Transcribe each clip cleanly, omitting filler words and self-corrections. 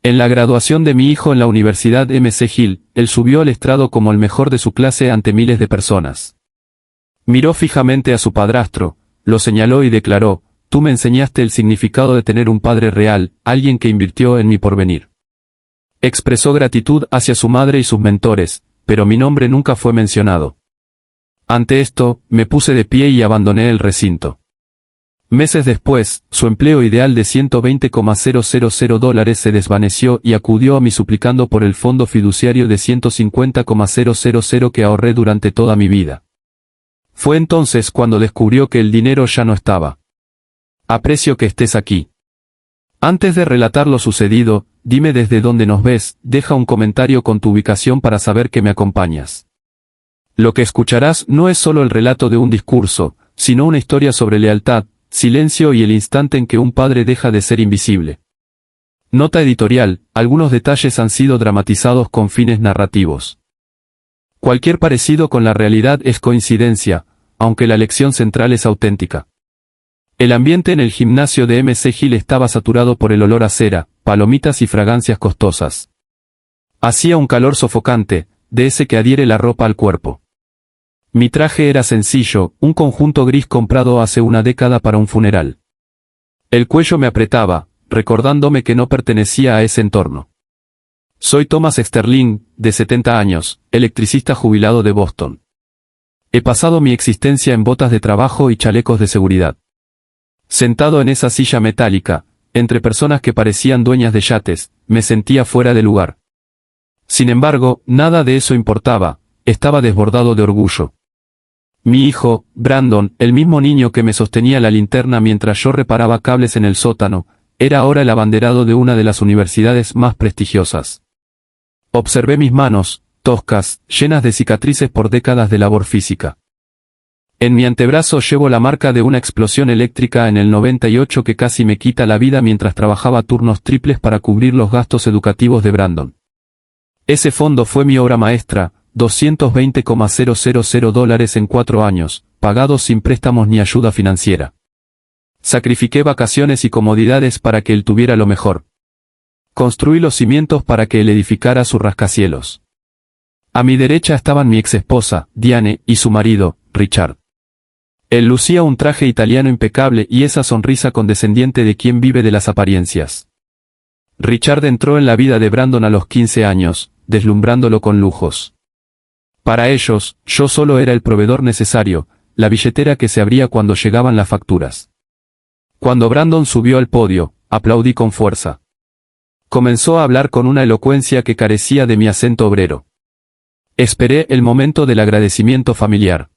En la graduación de mi hijo en la Universidad MC Hill, él subió al estrado como el mejor de su clase ante miles de personas. Miró fijamente a su padrastro, lo señaló y declaró: «Tú me enseñaste el significado de tener un padre real, alguien que invirtió en mi porvenir». Expresó gratitud hacia su madre y sus mentores, pero mi nombre nunca fue mencionado. Ante esto, me puse de pie y abandoné el recinto. Meses después, su empleo ideal de $120,000 se desvaneció y acudió a mí suplicando por el fondo fiduciario de $150,000 que ahorré durante toda mi vida. Fue entonces cuando descubrió que el dinero ya no estaba. Aprecio que estés aquí. Antes de relatar lo sucedido, dime desde dónde nos ves, deja un comentario con tu ubicación para saber que me acompañas. Lo que escucharás no es solo el relato de un discurso, sino una historia sobre lealtad, silencio y el instante en que un padre deja de ser invisible. Nota editorial: algunos detalles han sido dramatizados con fines narrativos. Cualquier parecido con la realidad es coincidencia, aunque la lección central es auténtica. El ambiente en el gimnasio de MC Hill estaba saturado por el olor a cera, palomitas y fragancias costosas. Hacía un calor sofocante, de ese que adhiere la ropa al cuerpo. Mi traje era sencillo, un conjunto gris comprado hace una década para un funeral. El cuello me apretaba, recordándome que no pertenecía a ese entorno. Soy Thomas Sterling, de 70 años, electricista jubilado de Boston. He pasado mi existencia en botas de trabajo y chalecos de seguridad. Sentado en esa silla metálica, entre personas que parecían dueñas de yates, me sentía fuera de lugar. Sin embargo, nada de eso importaba, estaba desbordado de orgullo. Mi hijo, Brandon, el mismo niño que me sostenía la linterna mientras yo reparaba cables en el sótano, era ahora el abanderado de una de las universidades más prestigiosas. Observé mis manos, toscas, llenas de cicatrices por décadas de labor física. En mi antebrazo llevo la marca de una explosión eléctrica en el 98 que casi me quita la vida mientras trabajaba turnos triples para cubrir los gastos educativos de Brandon. Ese fondo fue mi obra maestra, $220,000 en 4 años, pagados sin préstamos ni ayuda financiera. Sacrifiqué vacaciones y comodidades para que él tuviera lo mejor. Construí los cimientos para que él edificara su rascacielos. A mi derecha estaban mi exesposa, Diane, y su marido, Richard. Él lucía un traje italiano impecable y esa sonrisa condescendiente de quien vive de las apariencias. Richard entró en la vida de Brandon a los 15 años, deslumbrándolo con lujos. Para ellos, yo solo era el proveedor necesario, la billetera que se abría cuando llegaban las facturas. Cuando Brandon subió al podio, aplaudí con fuerza. Comenzó a hablar con una elocuencia que carecía de mi acento obrero. Esperé el momento del agradecimiento familiar.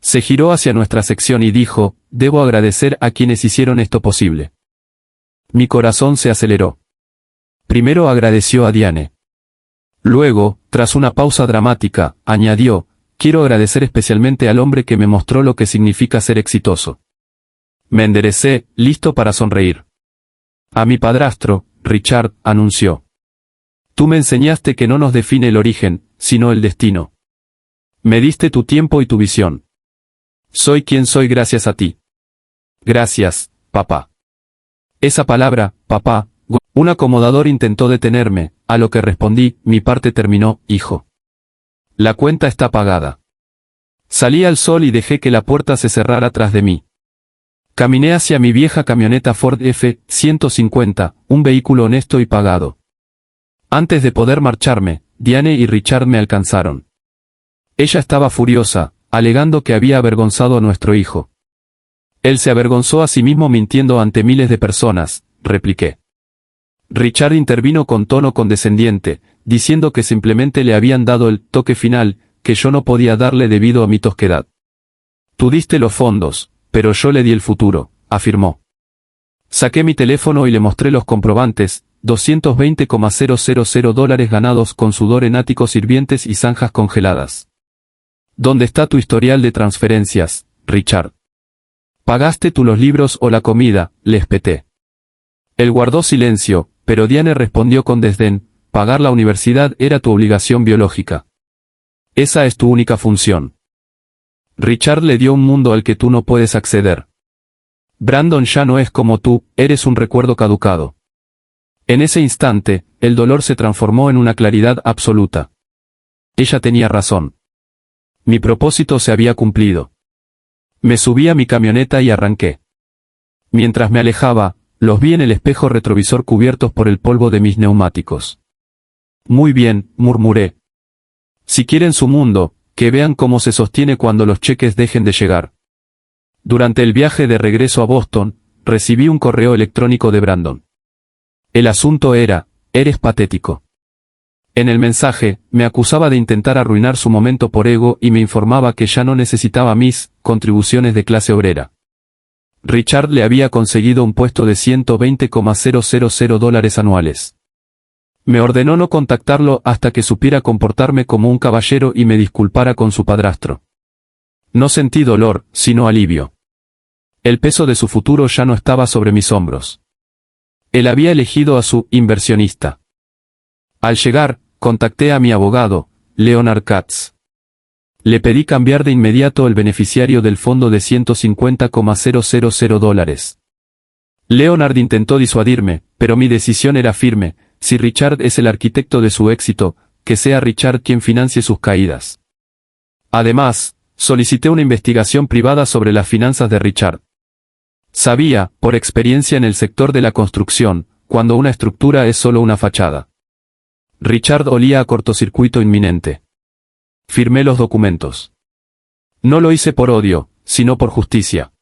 Se giró hacia nuestra sección y dijo: «Debo agradecer a quienes hicieron esto posible». Mi corazón se aceleró. Primero agradeció a Diane. Luego, tras una pausa dramática, añadió: «Quiero agradecer especialmente al hombre que me mostró lo que significa ser exitoso». Me enderecé, listo para sonreír. «A mi padrastro», Richard anunció. «Tú me enseñaste que no nos define el origen, sino el destino. Me diste tu tiempo y tu visión. Soy quien soy gracias a ti». «Gracias, papá». Esa palabra, papá, un acomodador intentó detenerme, a lo que respondí: «Mi parte terminó, hijo. La cuenta está pagada». Salí al sol y dejé que la puerta se cerrara tras de mí. Caminé hacia mi vieja camioneta Ford F-150, un vehículo honesto y pagado. Antes de poder marcharme, Diane y Richard me alcanzaron. Ella estaba furiosa, alegando que había avergonzado a nuestro hijo. «Él se avergonzó a sí mismo mintiendo ante miles de personas», repliqué. Richard intervino con tono condescendiente, diciendo que simplemente le habían dado el toque final, que yo no podía darle debido a mi tosquedad. «Tú diste los fondos, pero yo le di el futuro», afirmó. Saqué mi teléfono y le mostré los comprobantes: $220,000 ganados con sudor en áticos sirvientes y zanjas congeladas. «¿Dónde está tu historial de transferencias, Richard? ¿Pagaste tú los libros o la comida?», le espeté. Él guardó silencio, pero Diane respondió con desdén: «Pagar la universidad era tu obligación biológica. Esa es tu única función. Richard le dio un mundo al que tú no puedes acceder. Brandon ya no es como tú, eres un recuerdo caducado. En ese instante, el dolor se transformó en una claridad absoluta. Ella tenía razón. Mi propósito se había cumplido. Me subí a mi camioneta y arranqué. Mientras me alejaba, los vi en el espejo retrovisor cubiertos por el polvo de mis neumáticos. Muy bien, murmuré. Si quieren su mundo, que vean cómo se sostiene cuando los cheques dejen de llegar. Durante el viaje de regreso a Boston, recibí un correo electrónico de Brandon. El asunto era, eres patético. En el mensaje, me acusaba de intentar arruinar su momento por ego y me informaba que ya no necesitaba mis contribuciones de clase obrera. Richard le había conseguido un puesto de $120,000 anuales. Me ordenó no contactarlo hasta que supiera comportarme como un caballero y me disculpara con su padrastro. No sentí dolor, sino alivio. El peso de su futuro ya no estaba sobre mis hombros. Él había elegido a su inversionista. Al llegar, contacté a mi abogado, Leonard Katz. Le pedí cambiar de inmediato el beneficiario del fondo de $150,000. Leonard intentó disuadirme, pero mi decisión era firme: si Richard es el arquitecto de su éxito, que sea Richard quien financie sus caídas. Además, solicité una investigación privada sobre las finanzas de Richard. Sabía, por experiencia en el sector de la construcción, cuando una estructura es solo una fachada. Richard olía a cortocircuito inminente. Firmé los documentos. No lo hice por odio, sino por justicia.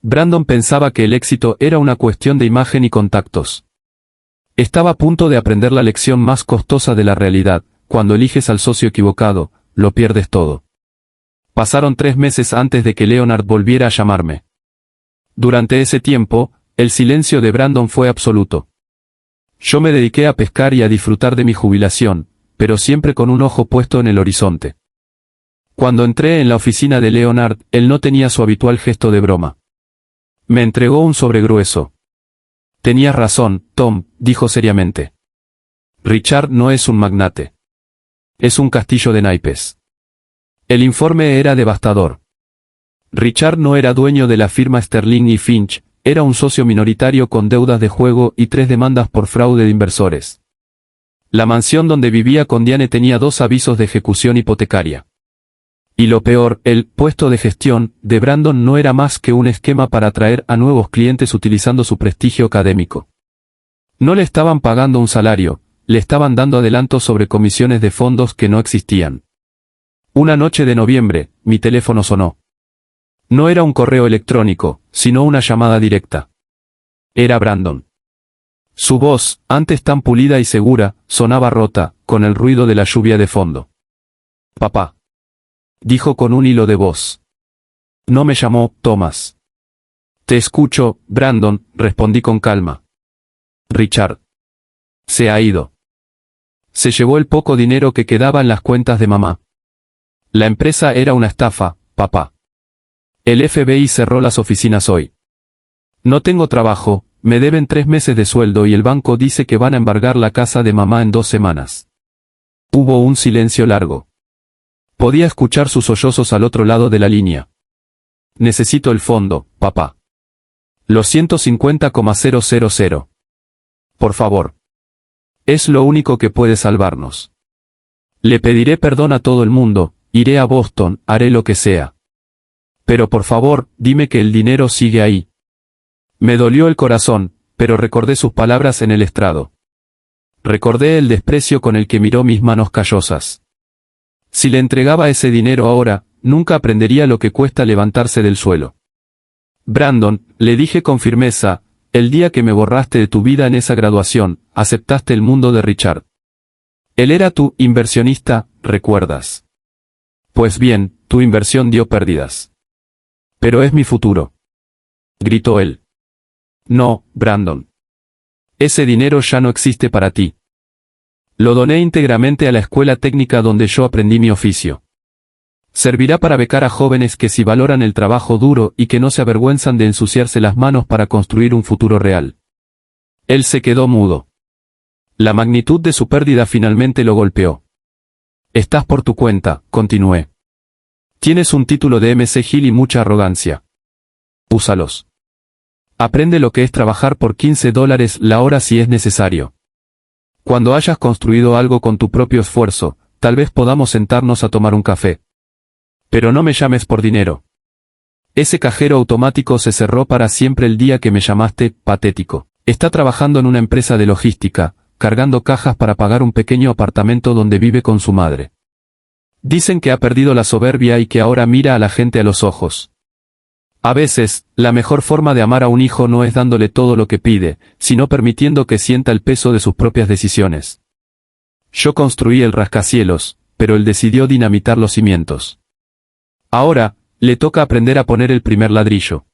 Brandon pensaba que el éxito era una cuestión de imagen y contactos. Estaba a punto de aprender la lección más costosa de la realidad: cuando eliges al socio equivocado, lo pierdes todo. Pasaron 3 meses antes de que Leonard volviera a llamarme. Durante ese tiempo, el silencio de Brandon fue absoluto. Yo me dediqué a pescar y a disfrutar de mi jubilación, pero siempre con un ojo puesto en el horizonte. Cuando entré en la oficina de Leonard, él no tenía su habitual gesto de broma. Me entregó un sobre grueso. Tenías razón, Tom, dijo seriamente. Richard no es un magnate. Es un castillo de naipes. El informe era devastador. Richard no era dueño de la firma Sterling y Finch, era un socio minoritario con deudas de juego y 3 demandas por fraude de inversores. La mansión donde vivía con Diane tenía 2 avisos de ejecución hipotecaria. Y lo peor, el puesto de gestión de Brandon no era más que un esquema para atraer a nuevos clientes utilizando su prestigio académico. No le estaban pagando un salario, le estaban dando adelantos sobre comisiones de fondos que no existían. Una noche de noviembre, mi teléfono sonó. No era un correo electrónico, sino una llamada directa. Era Brandon. Su voz, antes tan pulida y segura, sonaba rota, con el ruido de la lluvia de fondo. Papá. Dijo con un hilo de voz. No me llamó, Thomas. Te escucho, Brandon, respondí con calma. Richard. Se ha ido. Se llevó el poco dinero que quedaba en las cuentas de mamá. La empresa era una estafa, papá. El FBI cerró las oficinas hoy. No tengo trabajo, me deben 3 meses de sueldo y el banco dice que van a embargar la casa de mamá en 2 semanas. Hubo un silencio largo. Podía escuchar sus sollozos al otro lado de la línea. Necesito el fondo, papá. Los 150,000. Por favor. Es lo único que puede salvarnos. Le pediré perdón a todo el mundo, iré a Boston, haré lo que sea. Pero por favor, dime que el dinero sigue ahí. Me dolió el corazón, pero recordé sus palabras en el estrado. Recordé el desprecio con el que miró mis manos callosas. Si le entregaba ese dinero ahora, nunca aprendería lo que cuesta levantarse del suelo. Brandon, le dije con firmeza, el día que me borraste de tu vida en esa graduación, aceptaste el mundo de Richard. Él era tu inversionista, ¿recuerdas? Pues bien, tu inversión dio pérdidas. Pero es mi futuro. Gritó él. No, Brandon. Ese dinero ya no existe para ti. Lo doné íntegramente a la escuela técnica donde yo aprendí mi oficio. Servirá para becar a jóvenes que sí valoran el trabajo duro y que no se avergüenzan de ensuciarse las manos para construir un futuro real. Él se quedó mudo. La magnitud de su pérdida finalmente lo golpeó. Estás por tu cuenta, continué. Tienes un título de MC Hill y mucha arrogancia. Úsalos. Aprende lo que es trabajar por $15 la hora si es necesario. Cuando hayas construido algo con tu propio esfuerzo, tal vez podamos sentarnos a tomar un café. Pero no me llames por dinero. Ese cajero automático se cerró para siempre el día que me llamaste patético. Está trabajando en una empresa de logística, cargando cajas para pagar un pequeño apartamento donde vive con su madre. Dicen que ha perdido la soberbia y que ahora mira a la gente a los ojos. A veces, la mejor forma de amar a un hijo no es dándole todo lo que pide, sino permitiendo que sienta el peso de sus propias decisiones. Yo construí el rascacielos, pero él decidió dinamitar los cimientos. Ahora, le toca aprender a poner el primer ladrillo.